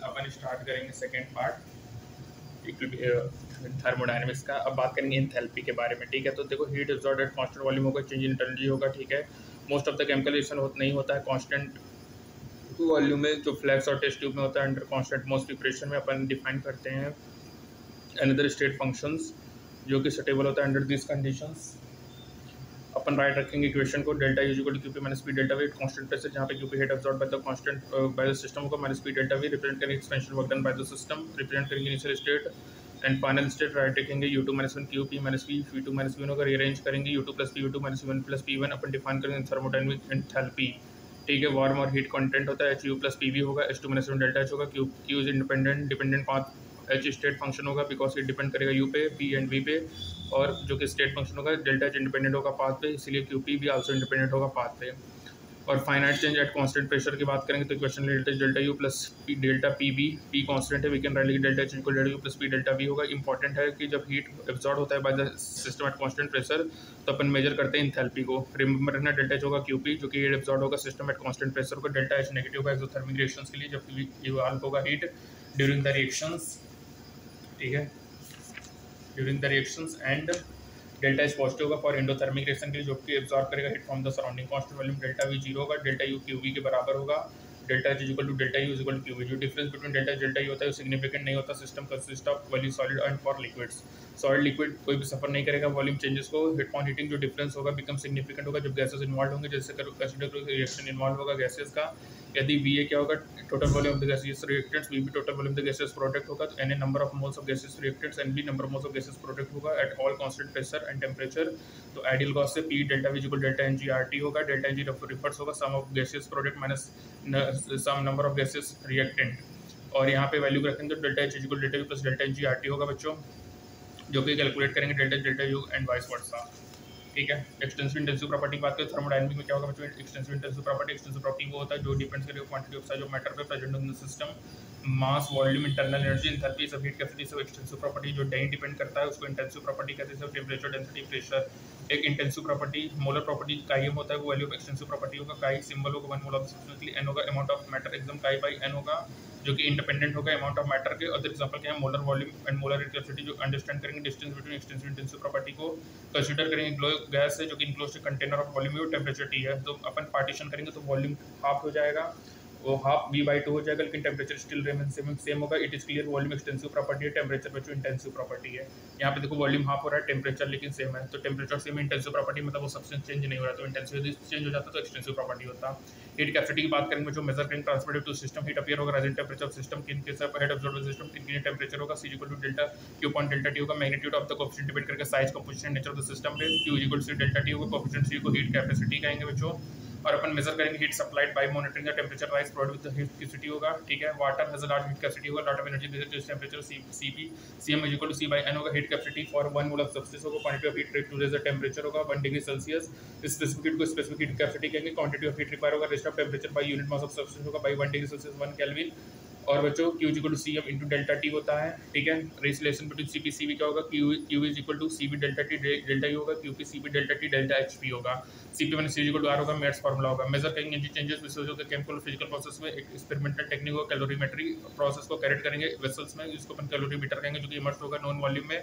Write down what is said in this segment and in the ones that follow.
अपन start करेंगे second part thermodynamics का। अब बात करेंगे एंथैल्पी के बारे में, ठीक है। तो देखो heat absorbed eight constant volume होगा, चेंज इन एनर्जी होगा, ठीक है। Most of the chemical reaction नहीं होता है कांस्टेंट वॉल्यूम में, जो फ्लैक्स और टेस्ट ट्यूब में होता है अंडर कांस्टेंट मोस्ट प्रेशर में। अपन डिफाइन करते हैं अनदर स्टेट फंक्शंस जो कि सुटेबल होता है अंडर दिस कंडीशंस। अपन राइट रखेंगे इक्वेशन को, delta is equal to QP minus P delta V constant pressure, जहाँ पे QP heat absorb by the constant by the system होगा, minus P delta V represent करेंगे expansion work done by the system, represent करेंगे initial state and final state. Write रखेंगे U two minus one Q P minus P V two minus V one होगा, rearrange करेंगे U two plus P U two minus one plus P one. अपन define करेंगे thermodynamic enthalpy, ठीक है। Warm और heat content होता है H U plus P V होगा, H two minus one delta H होगा, Q is dependent path H state function होगा बिकॉज इट डिपेंड करेगा यू पे, पी एंड वी पे, और जो कि स्टेट फंक्शन होगा डेल्टा एच इंडिपेंडेंट होगा पाथ पे, इसलिए क्यू पी भी आल्सो इंडिपेंडेंट होगा पाथ पे। और finite change at constant pressure की बात करेंगे तो equation delta U plus P delta P V, P constant है, we can write delta H equal delta U plus P delta V होगा। इंपॉर्टेंट है कि जब हीट एब्जॉर्ब होता है by the system at constant pressure तो अपन measure करते हैं इंथैल्पी को। रिमेंबर रखना डेल्टा एच होगा क्यू पी जो कि हीट एब्जॉर्ब होगा सिस्टम एट कांस्टेंट प्रेशर होगा, डेल्टा एच नेगेटिव होगा एक्सोथर्मिक रिएक्शंस के लिए जब इवॉल्व होगा हीट ड्यूरिंग द रिएक्शंस, ठीक है, during the reactions. And delta H positive होगा फॉर एंडोथर्मिक रिएक्शन के लिए जो कि एब्जॉर्ब करेगा heat from the surrounding constant volume. Delta V zero होगा, डेल्टा यू क्यू वी के बराबर होगा, delta H is equal to delta U is equal to Q V. जो difference between delta H delta U होता है वो significant नहीं होता, system consist of volume solid and for liquids. Solid liquid कोई भी सफर नहीं करेगा वॉल्यूम चेंजेस को, हीट ऑन हीटिंग जो डिफरेंस होगा बिकम सिग्निफिकेंट होगा जब गैसेस इन्वॉल्व होंगे, जैसे एसिडिक रिएक्शन इन्वॉल्व होगा गैसेस का। यदि वी ए क्या होगा total volume of the gases reactants, V B total volume of the gases product होगा, तो N A number of moles of gases reactants, N B number of moles of gases product होगा at all constant pressure and temperature. तो ideal gas से P delta V equal delta N G R T होगा, delta N G refers होगा sum of gases product minus sum number of gases reactant. और यहाँ पे value रखेंगे तो delta H equal delta U plus delta N G R T होगा बच्चों, जो कि कैलकुलेट करेंगे delta delta U and vice versa, ठीक है। एक्सटेंसिव इंटेंसिव प्रॉपर्टी की बात करें थर्मोडायनामिक्स में क्या होगा बच्चों, एक्सटेंसिव इंटेंसिव प्रॉपर्टी वो होता है जो डिपेंड्स करेगा quantity of size of matter पे present in the system, mass volume internal energy enthalpy सब हीट कैपेसिटी सब एक्सटेंसिव प्रॉपर्टी जो नहीं डिपेंड करता है उसको इंटेंसिव प्रॉपर्टी कहते हैं, सब टेम्परेचर डेंसिटी प्रेशर। एक इंटेंसिव प्रॉपर्टी मोलर प्रॉपर्टी काई एम होता है वो वैल्यू ऑफ एक्सटेंसिव प्रॉपर्टी होगा, काई सिंबल होगा 1 मोल ऑफ सब्सटेंस के लिए, एन होगा अमाउंट ऑफ मैटर एकदम काई बाई एन होगा जो कि इंडिपेंडेंट होगा अमाउंट ऑफ मैटर के। अदर एग्जांपल क्या है molar volume and molar capacity जो अंडरस्टैंड करेंगे distance between extensive intensive property को कंसीडर करेंगे। गैस है जो कि इनक्लोज्ड कंटेनर ऑफ वॉल्यूम और टेम्परेचर टी है, तो अपन पार्टीशन करेंगे तो वॉल्यूम हाफ हो जाएगा, वो हाफ वी बाई टू हो जाएगा, लेकिन टेम्परेचर स्टिल रिमेन सेम होगा। It is clear volume extensive property है, टेम्परेचर बच्चों इंटेंसिव प्रॉपर्टी है। यहाँ पे देखो वॉल्यूम हाफ हो रहा है टेम्परेचर लेकिन सेम है, तो टेम्परेचर सेम इंटेंसिव प्रॉपर्टी मतलब वो सब्सटेंस चेंज नहीं हो रहा, तो इंटेंसिव चेंज हो जाता तो एक्सटेंसिव प्रॉपर्टी होता। हीट कैपेसिटी की बात करेंगे जो मेजर करेंगे transfer to system heat appear होगा राइजिंग टेम्परेचर ऑफ सिस्टम, किन के साथ हेड ऑब्जर्वर सिस्टम किन टेम्परेचर होगा, C equal to delta Q point delta T होगा, magnitude of the coefficient depend करके size composition nature of the system पे, Q equal to delta T होगा, coefficient C को हीट कैपेसिटी कहेंगे बच्चों। और अपन मेजर करेंगे heat supplied by monitoring the temperature rise provide with the heat capacity होगा, ठीक है। Water has a large heat capacity होगा, lot of energy this is temperature CP CM is equal to C by N होगा, heat capacity for 1 mole of substance होगा, quantity of heat to raise the temperature होगा 1 degree Celsius, specific heat को specific heat capacity कहेंगे, quantity of heat required होगा rest of temperature by unit mass of substance होगा by 1 degree Celsius 1 Kelvin. और बच्चों Q is equal to C M into delta T होता है, ठीक है। Relation between C P C B क्या होगा, Q is equal to C B delta T delta U होगा, Q P C B delta T delta H P होगा, C P minus C equal to R होगा, मेट्स formula होगा। Major करेंगे energy changes विशेष होकर chemical physical process में, एक experimental technique होगा कैलोरीमेट्री प्रोसेस को कैरेट करेंगे वेसल्स में, जिसको अपन कैलोरीमीटर कहेंगे जो कि इमर्स होगा नॉन वॉल्यूम में।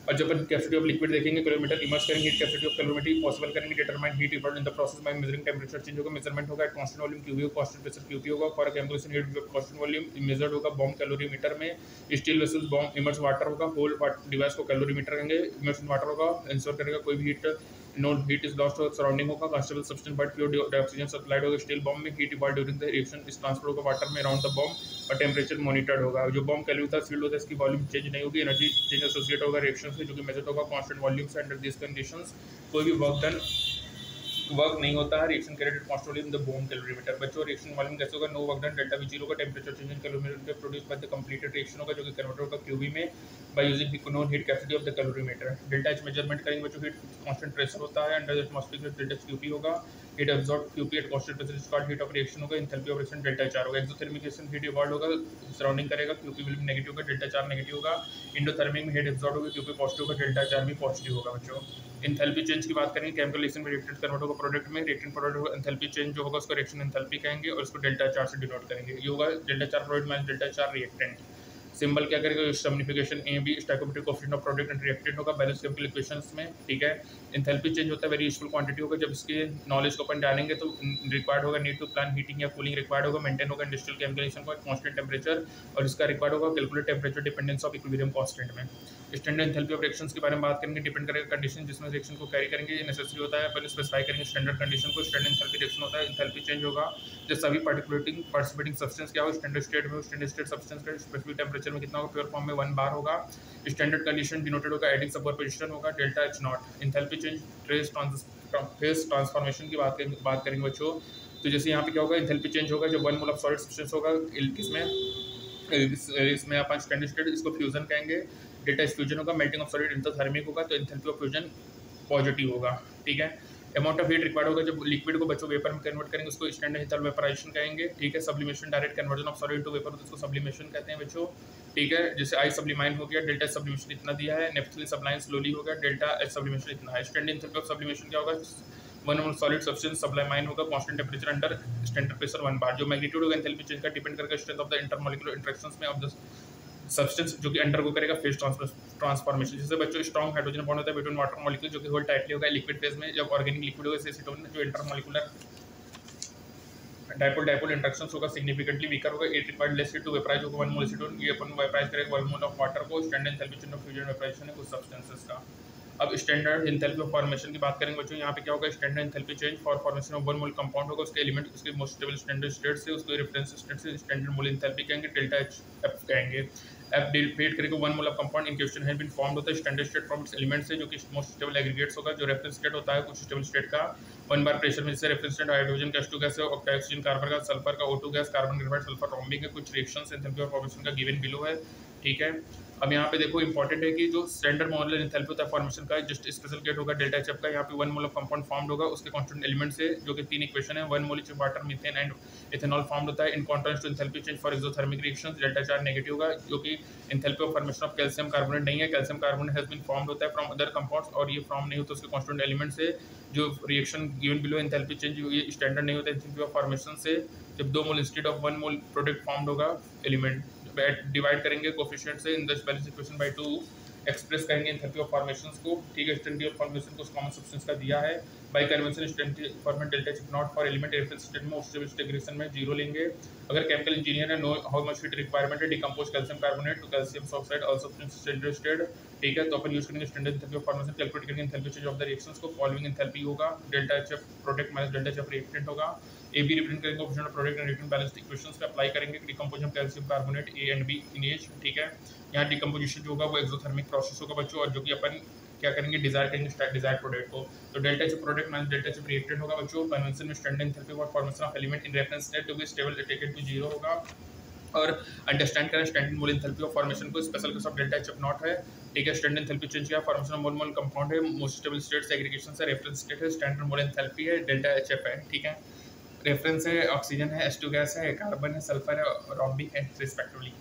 और जब अपन कैपेसिटी ऑफ लिक्विड देखेंगे किलोमीटर इमर्स करेंगे, heat capacity of calorimetry possible करेंगे, determine heat evolve in the process by measuring temperature change होगा, मेजरमेंट होगा at constant volume QB constant pressure QP होगा, for calculation heat constant volume measured होगा bomb calorimeter में, steel vessels bomb immerse water होगा, whole device को calorimeter कहेंगे, immerse water होगा ensure करेगा कोई भी heat no heat is lost surrounding होगा, constable substance but pure oxygen supplied होगा, स्टील बॉम्ब में heat evolve during the reaction इस ट्रांसफर होगा वाटर में अराउंड द बॉम्ब और टेम्परेचर मॉनिटर्ड होगा। जो बॉम्ब कैलोरी फील्ड होता है इसकी वॉल्यूम चेंज नहीं होगी, एनर्जी चेंज एसोसिएट होगा रिएक्शन से जो कि मेजर होगा कांस्टेंट वॉल्यूम से। अंडर दिस कंडीशंस कोई भी वर्क नहीं होता है, reaction carried constant volume the bomb calorimeter. बच्चों रिएक्शन वॉल्यूम कैसे होगा, no work done delta V zero का temperature change in calorimeter produce by the completed reaction होगा जो कि कन्वर्टर होगा क्यूबी में by using known heat capacity of the calorimeter. Delta H measurement करेंगे बच्चों हीट कांस्टेंट प्रेशर होता है under atmospheric delta H QP होगा, heat absorb QP at constant pressure is called heat of reaction होगा, enthalpy of reaction delta चार होगा। Exothermic reaction heat evolve होगा, surrounding करेगा, क्यूपी विल भी नेगेटिव होगा, डेल्टा चार नेगेटिव होगा। इंडोथर्मिक में हीट एब्जॉर्ब होगा, क्यूपी पॉजिटिव होगा, डेल्टा चार भी पॉजिटिव होगा बच्चों। एंथैल्पी चेंज की बात करेंगे, केमिकल रिएक्शन में रिएक्टेंट कन्वर्ट होगा प्रोडक्ट में, रिएक्टेंट प्रोडक्ट होगा, एंथैल्पी चेंज जो होगा उसको रिएक्शन एंथैल्पी कहेंगे और उसको डेल्टा चार से डिनोट करेंगे। ये होगा डेल्टा चार प्रोडक्ट माइनस डेल्टा चार रिएक्टेंट। सिंबल क्या करेगा, substitution A B stoichiometric coefficient of product and reactant होगा बैलेंस केमिकल इक्वेशंस में, ठीक है। एंथैल्पी चेंज होता है वेरी यूजफुल क्वांटिटी होगा, जब इसके नॉलेज को अपन डालेंगे तो रिक्वायर्ड होगा नीड टू प्लान हीटिंग या कूलिंग रिक्वायर्ड होगा, मेंटेन होगा इंडस्ट्रियल केमिकल रिएक्शन का कांस्टेंट टेंपरेचर और इसका रिक्वायर्ड होगा calculate temperature dependence of equilibrium constant में। स्टैंडर्ड एंथैल्पी ऑफ रिएक्शंस के बारे में बात करेंगे, डिपेंड करेगा कंडीशन जिसमें रिएक्शन को कैरी करेंगे, ये नेसेसरी होता है, पहले स्पेसिफाई करेंगे स्टैंडर्ड कंडीशन को। स्टैंडर्ड एंथैल्पी रिएक्शन होता है, एंथैल्पी चेंज होगा जब सभी पार्टिसिपेटिंग सब्सटेंस क्या हो स्टैंडर्ड स्टेट में, स्टैंडर्ड स्टेट सब्सटेंस का स्पेसिफिक टेंपरेचर में कितना होगा, प्योर फॉर्म में 1 बार होगा। स्टैंडर्ड कंडीशन डिनोटेड होगा एडिंग सुपरपोजिशन होगा, delta H not. Enthalpy change phase transformation की बात करेंगे बच्चों, तो जैसे यहाँ पे क्या होगा, एंथैल्पी चेंज होगा जब 1 मोल ऑफ सॉलिड सब्सटेंस होगा, इसमें अपन स्टैंडर्ड स्टेट इसको फ्यूजन कहेंगे, डेल्टा एच फ्यूजन होगा, मेल्टिंग ऑफ सॉलिड इंटरथर्मिक होगा तो एंथैल्पी ऑफ फ्यूजन पॉजिटिव होगा, ठीक है। अमाउंट ऑफ हीट रिक्वायर्ड होगा जब लिक्विड को बच्चों वेपर में कन्वर्ट करेंगे उसको स्टैंडर्ड एंथैल्पी वेपराइजेशन कहेंगे, ठीक है। Sublimation direct conversion of solid to vapour तो उसको सब्लिमेशन कहते हैं बच्चों, ठीक है। जैसे आई सब्लिमाइन हो गया, डेल्टा सब्लिमेशन इतना दिया है, नेफ्थलीन सब्लाइन स्लोली हो गया, डेल्टा एच सब्लिमेशन इतना है। स्टैंडर्ड एंथैल्पी ऑफ सब्लिमेशन क्या होगा, 1 मोल सॉलिड सब्सटेंस सब्लिमाइन होगा, constant temperature under standard pressure 1 बार। जो मैग्नीट्यूड होगा एंथैल्पी चेंज का डिपेंड करेगा strength of the intermolecular interactions में ऑफ द सब्सटेंस जो कि अंडरगो करेगा फेज ट्रांसफॉर्मेशन। जैसे बच्चों स्ट्रॉन्ग हाइड्रोजन बॉन्ड होता है बिटवीन वाटर मॉलिक्यूल जो कि होल्ड टाइटली होगा लिक्विड फेज में, जब ऑर्गेनिक लिक्विड होगा एसीटोन जो इंटरमॉलिक्यूलर डाइपोल इंटरेक्शंस होगा सिग्निफिकेंटली वीकर होगा, it required less heat to vaporise होगा 1 मोल एसीटोन, ये अपन वेपराइज करेगा 1 मोल ऑफ वाटर को। Standard enthalpy change of fusion vaporisation है कुछ सब्सटेंसेस का। अब स्टैंडर्ड एंथैल्पी ऑफ फॉर्मेशन की बात करेंगे बच्चों, यहाँ पे क्या होगा, standard enthalpy change for formation of 1 mole compound होगा, उसके एलिमेंट उसके मोस्ट स्टेबल स्टैंडर्ड स्टेट से उसको रेफरेंस स्टेट से स्टैंडर्ड मोल एंथैल्पी कहेंगे, डेल्टा एच एफ कहेंगे। एफ डिपेंड करेगा 1 mole of compound in question has been formed होता है standard state from its elements से जो कि मोस्ट स्टेबल एग्रीगेट्स होगा, जो रेफरेंस स्टेट होता है कुछ स्टेबल स्टेट का 1 बार प्रेशर में, जैसे रेफरेंस स्टेट हाइड्रोजन का H2 गैस है, ऑक्सीजन कार्बन का, सल्फर का O2 gas, carbon graphite sulphur rhombic है, कुछ रिएक्शंस एंथैल्पी ऑफ फॉर्मेशन का गिवन बिलो है, ठीक है। अब यहाँ पे देखो इंपॉर्टेंट है कि जो स्टैंडर्ड मोलर एंथैल्पी होता है फॉर्मेशन का जस्ट स्पेशल केट होगा डेल्टा एच का, यहाँ पे 1 मोल ऑफ कंपाउंड फॉर्म्ड होगा उसके कांस्टेंट एलिमेंट से जो कि 3 इक्वेशन है, 1 mole of water methane and ethanol formed होता है। In contrast to enthalpy change for exothermic reactions delta चार नेगेटिव होगा, जो कि enthalpy of formation of calcium carbonate नहीं है, calcium carbonate has been formed होता है फ्रॉम अदर कंपाउंड्स और ये फॉर्म नहीं होता उसके कांस्टेंट एलिमेंट से। जो reaction given below enthalpy change ये स्टैंडर्ड नहीं होता एंथैल्पी ऑफ फॉर्मेशन से, जब 2 mole instead of 1 mole product formed होगा एलिमेंट, डिवाइड करेंगे कोफिशिएंट से in the balance equation by 2 express करेंगे एंथैल्पी ऑफ फॉर्मेशंस को, ठीक है। स्टैंडर्ड ऑफ फॉर्मेशन को कॉमन सब्सटेंस का दिया है by convention standard format delta H not for element reference state में उस इंटीग्रेशन में 0 लेंगे। अगर केमिकल इंजीनियर है know how much heat requirement है decompose calcium carbonate to calcium oxide all substance standard state, ठीक है। तो अपन यूज करेंगे standard enthalpy of formation calculate करेंगे enthalpy change of the reactions को, फॉलोइंग एंथैल्पी होगा delta H product minus delta H reactant होगा, ए बी रिप्रेजेंट करेंगे coefficient of product and reactant balance equations पे अप्लाई करेंगे decomposition calcium carbonate A and be in H, ठीक है। यहाँ decomposition जो होगा वो एक्सोथर्मिक प्रोसेस होगा बच्चों, और जो कि अपन क्या करेंगे डिजायर करेंगे डिजायर प्रोडक्ट को, तो delta H product minus delta H reactant होगा बच्चों। कन्वेंशन में standard enthalpy for formation of element in reference state to be stable taken to 0 होगा, और अंडरस्टैंड करें standard mole enthalpy of formation को, special case of delta H not है, ठीक है। स्टैंडर्ड एंथैल्पी चेंज किया फॉर्मेशन ऑफ 1 मोल कंपाउंड है, most stable state से एग्रीगेशन से रेफरेंस स्टेट है, स्टैंडर्ड मोल एंथैल्पी है डेल्टा एच एफ है, ठीक है। रेफरेंस है ऑक्सीजन है, H2 गैस है, कार्बन है, सल्फर है, रोम्बिक है रिस्पेक्टिवली।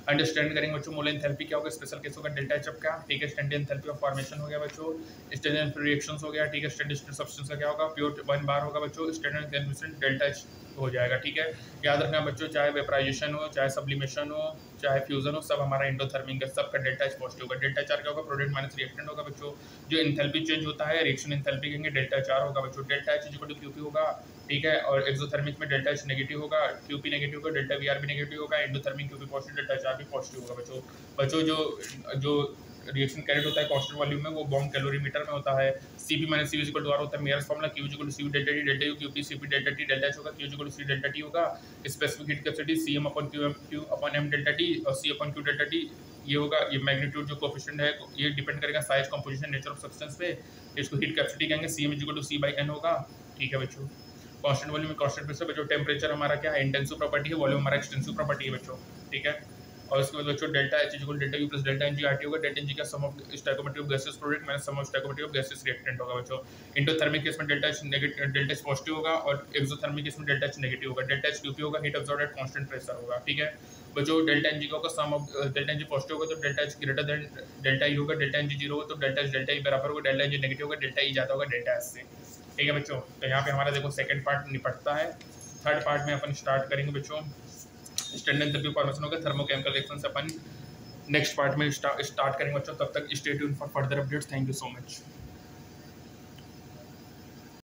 अंडरस्टैंड करेंगे बच्चों मोल एंथैल्पी क्या होगा, स्पेशल केस होगा डेल्टा एच का, ठीक है। स्टैंडर्ड एंथैल्पी ऑफ फॉर्मेशन हो गया बच्चों, स्टैंडर्ड रिएक्शंस हो गया, ठीक है। स्टैंडर्ड सब्सटेंस का क्या होगा प्योर 1 बार होगा बच्चों, स्टैंडर्ड एंथैल्पी डेल्टा एच हो जाएगा, ठीक है। याद रखना बच्चों चाहे वेपराइजेशन हो, चाहे सब्लिमेशन हो, चाहे फ्यूजन हो, सब हमारा इंडोथर्मिक है, सबका डेल्टा एच पॉजिटिव होगा। डेल्टा चार क्या होगा प्रोडक्ट माइनस रिएक्टेंट होगा बच्चों, जो एंथैल्पी चेंज होता है रिएक्शन एंथैल्पी कहेंगे डेल्टा चार होगा बच्चों। Delta H equal to Q P होगा, ठीक है, और एक्सोथर्मिक में डेल्टा एच नेगेटिव होगा, क्यूपी नेगेटिव होगा, डेल्टा वी आर भी नेगेटिव होगा, एंडोथर्मिक क्यूपी पॉजिटिव, डेल्टा चार भी पॉजिटिव होगा बच्चों। जो रिएक्शन कैरेट होता है कांस्टेंट वॉल्यूम में वो बॉम्ब कैलोरीमीटर में होता है। Cp minus Cv equal to R होता है Mayer's formula, Q equal to Cv delta T delta U Qp Cp delta T delta H होगा, Q equal to C delta T होगा। Specific heat capacity Cm upon Q upon M delta T और C upon Q delta T ये होगा। ये magnitude जो coefficient है ये depend करेगा size composition nature of substance पे, इसको हीट कैपेसिटी कहेंगे। Cm इक्वल टू C/N होगा, ठीक है बच्चों। कांस्टेंट वॉल्यूम में कांस्टेंट प्रेशर बच्चों, टेंपरेचर हमारा क्या है इंटेंसिव प्रॉपर्टी है, वॉल्यूम हमारा एक्सटेंसिव प्रॉपर्टी है बच्चों, ठीक है। और उसके बाद बच्चों delta H equal delta U plus delta N G R T होगा। डेल्टा एन जी का sum of stoichiometry of gases product minus some of stoichiometry of gases reactant होगा बच्चों। इंडोथर्मिक केस में delta H negative, delta H positive होगा, और exothermic case में delta H negative होगा। Delta H QP होगा, heat absorbed at constant pressure होगा, ठीक है बच्चों। डेल्टा एन जी का sum of delta N G positive होगा तो delta H greater than delta E होगा। डेल्टा एन जी जीरो होगा तो डेल्टा एच डेल्टा ई बराबर होगा। डेल्टा एन जी नेगेटिव होगा, डेल्टा ई जाता होगा डेल्टा एच से, ठीक है बच्चों। तो यहाँ पे हमारा देखो सेकंड पार्ट निपटता है। थर्ड पार्ट में अपन स्टार्ट करेंगे बच्चों स्टैंडर्ड एंथैल्पी फॉर्मेशन होगा थर्मोकेमिकल रिएक्शन से अपन नेक्स्ट पार्ट में स्टार्ट करेंगे बच्चों। तब तक stay tuned for further updates. Thank you so much.